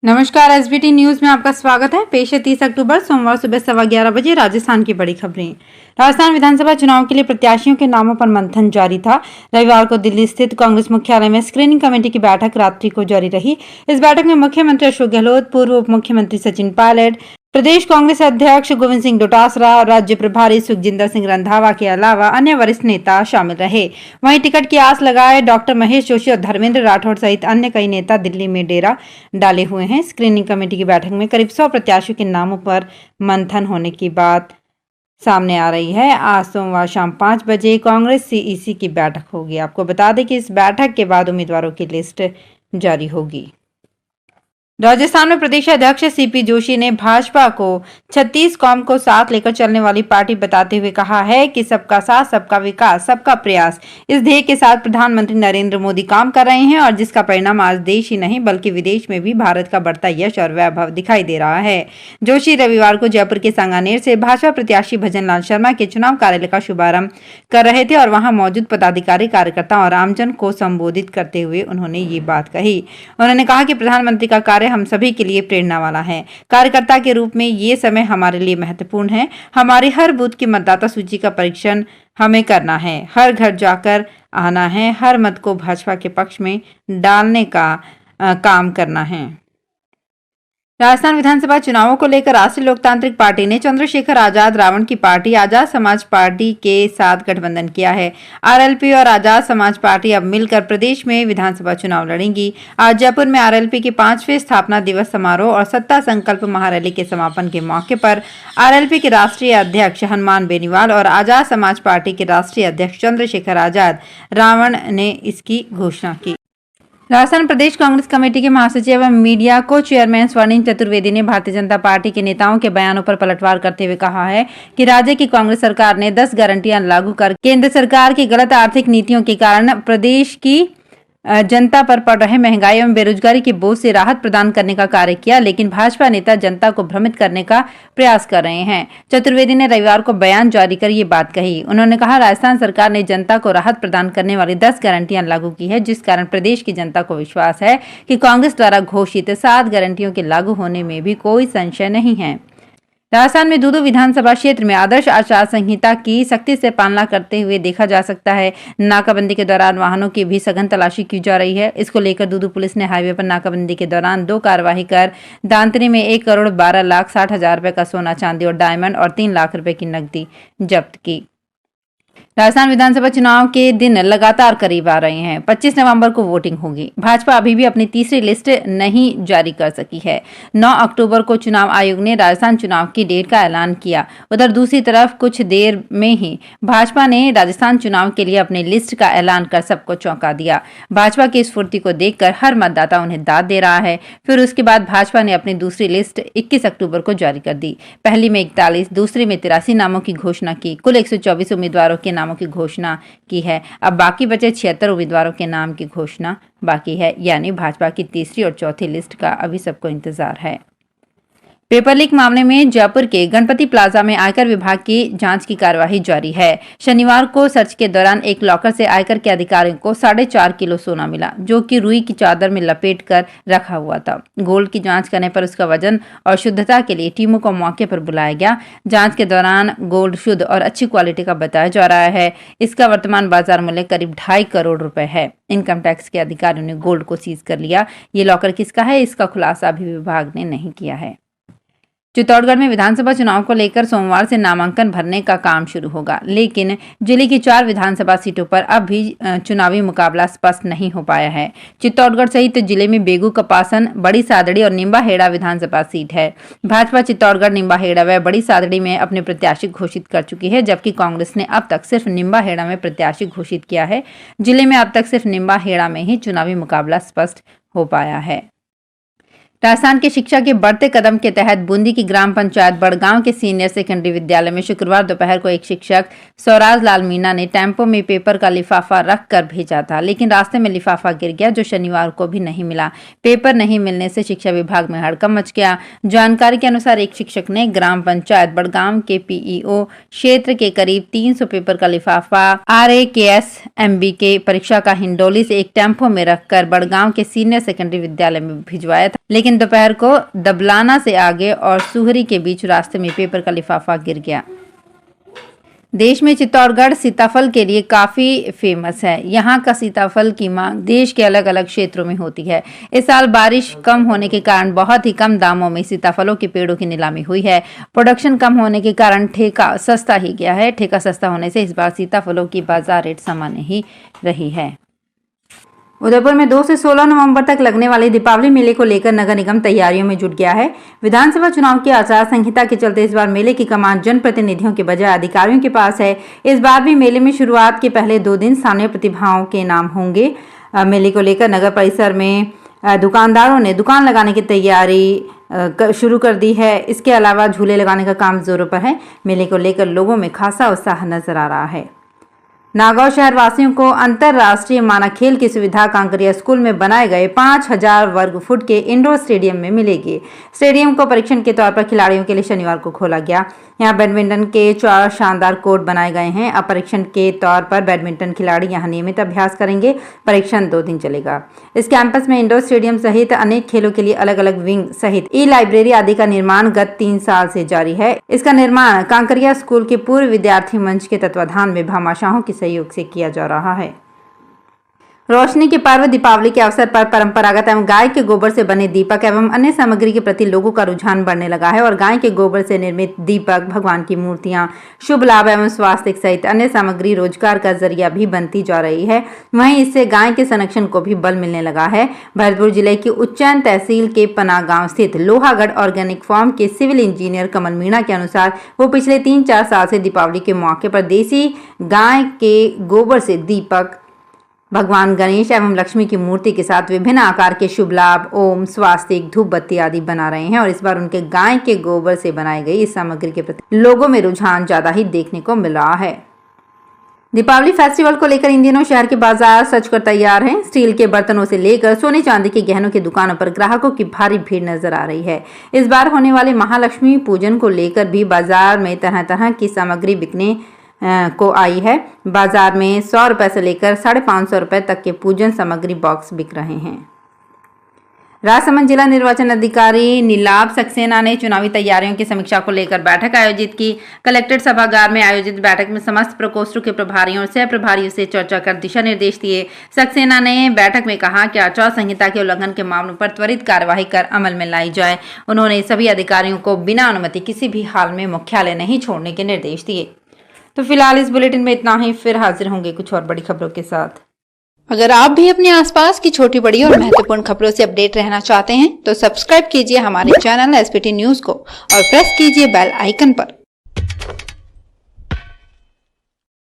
नमस्कार, SBT news में आपका स्वागत है। पेश है 30 अक्टूबर सोमवार सुबह 11:15 बजे राजस्थान की बड़ी खबरें। राजस्थान विधानसभा चुनाव के लिए प्रत्याशियों के नामों पर मंथन जारी था। रविवार को दिल्ली स्थित कांग्रेस मुख्यालय में स्क्रीनिंग कमेटी की बैठक रात्रि को जारी रही। इस बैठक में मुख्यमंत्री अशोक गहलोत, पूर्व उप मुख्यमंत्री सचिन पायलट, प्रदेश कांग्रेस अध्यक्ष गोविंद सिंह डोटासरा, राज्य प्रभारी सुखजिंदर सिंह रंधावा के अलावा अन्य वरिष्ठ नेता शामिल रहे। वहीं टिकट की आस लगाए डॉक्टर महेश जोशी और धर्मेंद्र राठौड़ सहित अन्य कई नेता दिल्ली में डेरा डाले हुए हैं। स्क्रीनिंग कमेटी की बैठक में करीब 100 प्रत्याशियों के नामों पर मंथन होने की बात सामने आ रही है। आज सोमवार शाम 5 बजे कांग्रेस सीईसी की बैठक होगी। आपको बता दें कि इस बैठक के बाद उम्मीदवारों की लिस्ट जारी होगी। राजस्थान में प्रदेश अध्यक्ष सीपी जोशी ने भाजपा को 36 कौम को साथ लेकर चलने वाली पार्टी बताते हुए कहा है कि सबका साथ, सबका विकास, सबका प्रयास, इस ध्येय के साथ प्रधानमंत्री नरेंद्र मोदी काम कर रहे हैं और जिसका परिणाम आज देश ही नहीं बल्कि विदेश में भी भारत का बढ़ता यश और वैभव दिखाई दे रहा है। जोशी रविवार को जयपुर के सांगानेर से भाजपा प्रत्याशी भजन लाल शर्मा के चुनाव कार्यालय का शुभारंभ कर रहे थे और वहां मौजूद पदाधिकारी, कार्यकर्ता और आमजन को संबोधित करते हुए उन्होंने ये बात कही। उन्होंने कहा कि प्रधानमंत्री का कार्य हम सभी के लिए प्रेरणा वाला है। कार्यकर्ता के रूप में ये समय हमारे लिए महत्वपूर्ण है। हमारे हर बूथ की मतदाता सूची का परीक्षण हमें करना है, हर घर जाकर आना है, हर मत को भाजपा के पक्ष में डालने का काम करना है। राजस्थान विधानसभा चुनावों को लेकर राष्ट्रीय लोकतांत्रिक पार्टी ने चंद्रशेखर आजाद रावण की पार्टी आजाद समाज पार्टी के साथ गठबंधन किया है। आरएलपी और आजाद समाज पार्टी अब मिलकर प्रदेश में विधानसभा चुनाव लड़ेंगी। आज जयपुर में आरएलपी के 5वें स्थापना दिवस समारोह और सत्ता संकल्प महारैली के समापन के मौके पर आरएलपी के राष्ट्रीय अध्यक्ष हनुमान बेनीवाल और आजाद समाज पार्टी के राष्ट्रीय अध्यक्ष चंद्रशेखर आजाद रावण ने इसकी घोषणा की। राजस्थान प्रदेश कांग्रेस कमेटी के महासचिव एवं मीडिया को चेयरमैन स्वर्णिम चतुर्वेदी ने भारतीय जनता पार्टी के नेताओं के बयानों पर पलटवार करते हुए कहा है कि राज्य की कांग्रेस सरकार ने 10 गारंटियां लागू कर केंद्र सरकार की गलत आर्थिक नीतियों के कारण प्रदेश की जनता पर पड़ रहे महंगाई एवं बेरोजगारी के बोझ से राहत प्रदान करने का कार्य किया, लेकिन भाजपा नेता जनता को भ्रमित करने का प्रयास कर रहे हैं। चतुर्वेदी ने रविवार को बयान जारी कर ये बात कही। उन्होंने कहा, राजस्थान सरकार ने जनता को राहत प्रदान करने वाली 10 गारंटियां लागू की है, जिस कारण प्रदेश की जनता को विश्वास है कि कांग्रेस द्वारा घोषित 7 गारंटियों के लागू होने में भी कोई संशय नहीं है। राजस्थान में दूदू विधानसभा क्षेत्र में आदर्श आचार संहिता की सख्ती से पालना करते हुए देखा जा सकता है। नाकाबंदी के दौरान वाहनों की भी सघन तलाशी की जा रही है। इसको लेकर दूदू पुलिस ने हाईवे पर नाकाबंदी के दौरान 2 कार्रवाई कर दांतरी में 1,12,60,000 रुपए का सोना, चांदी और डायमंड और 3 लाख रुपए की नकदी जब्त की। राजस्थान विधानसभा चुनाव के दिन लगातार करीब आ रहे हैं। 25 नवंबर को वोटिंग होगी। भाजपा अभी भी अपनी तीसरी लिस्ट नहीं जारी कर सकी है। 9 अक्टूबर को चुनाव आयोग ने राजस्थान चुनाव की डेट का ऐलान किया। उधर दूसरी तरफ कुछ देर में ही भाजपा ने राजस्थान चुनाव के लिए अपनी लिस्ट का ऐलान कर सबको चौंका दिया। भाजपा की इस फुर्ती को देखकर हर मतदाता उन्हें दाद दे रहा है। फिर उसके बाद भाजपा ने अपनी दूसरी लिस्ट 21 अक्टूबर को जारी कर दी। पहली में 41, दूसरी में 83 नामों की घोषणा की। कुल 124 उम्मीदवारों के नामों की घोषणा की है। अब बाकी बचे 76 उम्मीदवारों के नाम की घोषणा बाकी है, यानी भाजपा की तीसरी और चौथी लिस्ट का अभी सबको इंतजार है। पेपर लीक मामले में जयपुर के गणपति प्लाजा में आयकर विभाग की जांच की कार्यवाही जारी है। शनिवार को सर्च के दौरान एक लॉकर से आयकर के अधिकारियों को 4.5 किलो सोना मिला, जो कि रुई की चादर में लपेट कर रखा हुआ था। गोल्ड की जांच करने पर उसका वजन और शुद्धता के लिए टीमों को मौके पर बुलाया गया। जांच के दौरान गोल्ड शुद्ध और अच्छी क्वालिटी का बताया जा रहा है। इसका वर्तमान बाजार मूल्य करीब 2.5 करोड़ रुपए है। इनकम टैक्स के अधिकारियों ने गोल्ड को सीज कर लिया। ये लॉकर किसका है, इसका खुलासा अभी विभाग ने नहीं किया है। चित्तौड़गढ़ में विधानसभा चुनाव को लेकर सोमवार से नामांकन भरने का काम शुरू होगा, लेकिन जिले की 4 विधानसभा सीटों पर अब भी चुनावी मुकाबला स्पष्ट नहीं हो पाया है। चित्तौड़गढ़ सहित जिले में बेगू, कपासन, बड़ी सादड़ी और निम्बाहेड़ा विधानसभा सीट है। भाजपा चित्तौड़गढ़, निम्बाहेड़ा व बड़ी सादड़ी में अपने प्रत्याशी घोषित कर चुकी है, जबकि कांग्रेस ने अब तक सिर्फ निम्बाहेड़ा में प्रत्याशी घोषित किया है। जिले में अब तक सिर्फ निम्बाहेड़ा में ही चुनावी मुकाबला स्पष्ट हो पाया है। राजस्थान की शिक्षा के बढ़ते कदम के तहत बूंदी की ग्राम पंचायत बड़गांव के सीनियर सेकेंडरी विद्यालय में शुक्रवार दोपहर को एक शिक्षक स्वराज लाल मीणा ने टेम्पो में पेपर का लिफाफा रख कर भेजा था, लेकिन रास्ते में लिफाफा गिर गया, जो शनिवार को भी नहीं मिला। पेपर नहीं मिलने से शिक्षा विभाग में हड़कंप मच गया। जानकारी के अनुसार एक शिक्षक ने ग्राम पंचायत बड़गांव के पीईओ क्षेत्र के करीब 300 पेपर का लिफाफा RAKS MB के परीक्षा का हिंडोली से एक टेम्पो में रखकर बड़गांव के सीनियर सेकेंडरी विद्यालय में भिजवाया था, लेकिन दिन दोपहर को दबलाना से आगे और सुहरी के बीच रास्ते में पेपर का लिफाफा गिर गया। देश में चित्तौड़गढ़ सीताफल के लिए काफी फेमस है। यहाँ का सीताफल की मांग देश के अलग अलग क्षेत्रों में होती है। इस साल बारिश कम होने के कारण बहुत ही कम दामों में सीताफलों के पेड़ों की नीलामी हुई है। प्रोडक्शन कम होने के कारण ठेका सस्ता ही गया है। ठेका सस्ता होने से इस बार सीताफलों की बाजार रेट सामान्य ही रही है। उदयपुर में 2 से 16 नवंबर तक लगने वाले दीपावली मेले को लेकर नगर निगम तैयारियों में जुट गया है। विधानसभा चुनाव की आचार संहिता के चलते इस बार मेले की कमान जनप्रतिनिधियों के बजाय अधिकारियों के पास है। इस बार भी मेले में शुरुआत के पहले 2 दिन स्थानीय प्रतिभाओं के नाम होंगे। मेले को लेकर नगर परिसर में दुकानदारों ने दुकान लगाने की तैयारी शुरू कर दी है। इसके अलावा झूले लगाने का काम जोरों पर है। मेले को लेकर लोगों में खासा उत्साह नजर आ रहा है। नागौर शहर वासियों को अंतरराष्ट्रीय माना खेल की सुविधा कांकरिया स्कूल में बनाए गए 5000 वर्ग फुट के इंडोर स्टेडियम में मिलेगी। स्टेडियम को परीक्षण के तौर पर खिलाड़ियों के लिए शनिवार को खोला गया। यहाँ बैडमिंटन के 4 शानदार कोर्ट बनाए गए हैं। अब परीक्षण के तौर पर बैडमिंटन खिलाड़ी यहाँ नियमित अभ्यास करेंगे। परीक्षण 2 दिन चलेगा। इस कैंपस में इंडोर स्टेडियम सहित अनेक खेलों के लिए अलग अलग विंग सहित ई लाइब्रेरी आदि का निर्माण गत 3 साल से जारी है। इसका निर्माण कांकरिया स्कूल के पूर्व विद्यार्थी मंच के तत्वाधान में भामाशाहों के सहयोग से किया जा रहा है। रोशनी के पर्व दीपावली के अवसर पर परंपरागत एवं गाय के गोबर से बने दीपक एवं अन्य सामग्री के प्रति लोगों का रुझान बढ़ने लगा है और गाय के गोबर से निर्मित दीपक, भगवान की मूर्तियां, शुभ लाभ एवं स्वास्थ्य सहित अन्य सामग्री रोजगार का जरिया भी बनती जा रही है। वहीं इससे गाय के संरक्षण को भी बल मिलने लगा है। भरतपुर जिले की उज्जैन तहसील के पना गाँव स्थित लोहागढ़ ऑर्गेनिक फार्म के सिविल इंजीनियर कमल मीणा के अनुसार वो पिछले 3-4 साल से दीपावली के मौके पर देसी गाय के गोबर से दीपक, भगवान गणेश एवं लक्ष्मी की मूर्ति के साथ विभिन्न आकार के शुभ लाभ, ओम, स्वास्तिक, धूप बत्ती आदि बना रहे हैं और इस बार उनके गाय के गोबर से बनाई गई इस सामग्री के प्रति लोगों में रुझान ज्यादा ही देखने को मिल रहा है। दीपावली फेस्टिवल को लेकर इन दिनों शहर के बाजार सजकर तैयार हैं। स्टील के बर्तनों से लेकर सोने चांदी के गहनों की दुकानों पर ग्राहकों की भारी भीड़ नजर आ रही है। इस बार होने वाले महालक्ष्मी पूजन को लेकर भी बाजार में तरह तरह की सामग्री बिकने को आई है। बाजार में 100 रुपए से लेकर 550 रुपए तक के पूजन सामग्री बॉक्स बिक रहे हैं। राजसमंद जिला निर्वाचन अधिकारी नीलाभ सक्सेना ने चुनावी तैयारियों की समीक्षा को लेकर बैठक आयोजित की। कलेक्ट्रेट सभागार में आयोजित बैठक में समस्त प्रकोष्ठों के प्रभारियों और सह प्रभारियों से चर्चा कर दिशा निर्देश दिए। सक्सेना ने बैठक में कहा कि आचार संहिता के उल्लंघन के मामलों पर त्वरित कार्यवाही कर अमल में लाई जाए। उन्होंने सभी अधिकारियों को बिना अनुमति किसी भी हाल में मुख्यालय नहीं छोड़ने के निर्देश दिए। तो फिलहाल इस बुलेटिन में इतना ही। फिर हाजिर होंगे कुछ और बड़ी खबरों के साथ। अगर आप भी अपने आसपास की छोटी बड़ी और महत्वपूर्ण खबरों से अपडेट रहना चाहते हैं तो सब्सक्राइब कीजिए हमारे चैनल एसपीटी न्यूज को और प्रेस कीजिए बेल आइकन पर।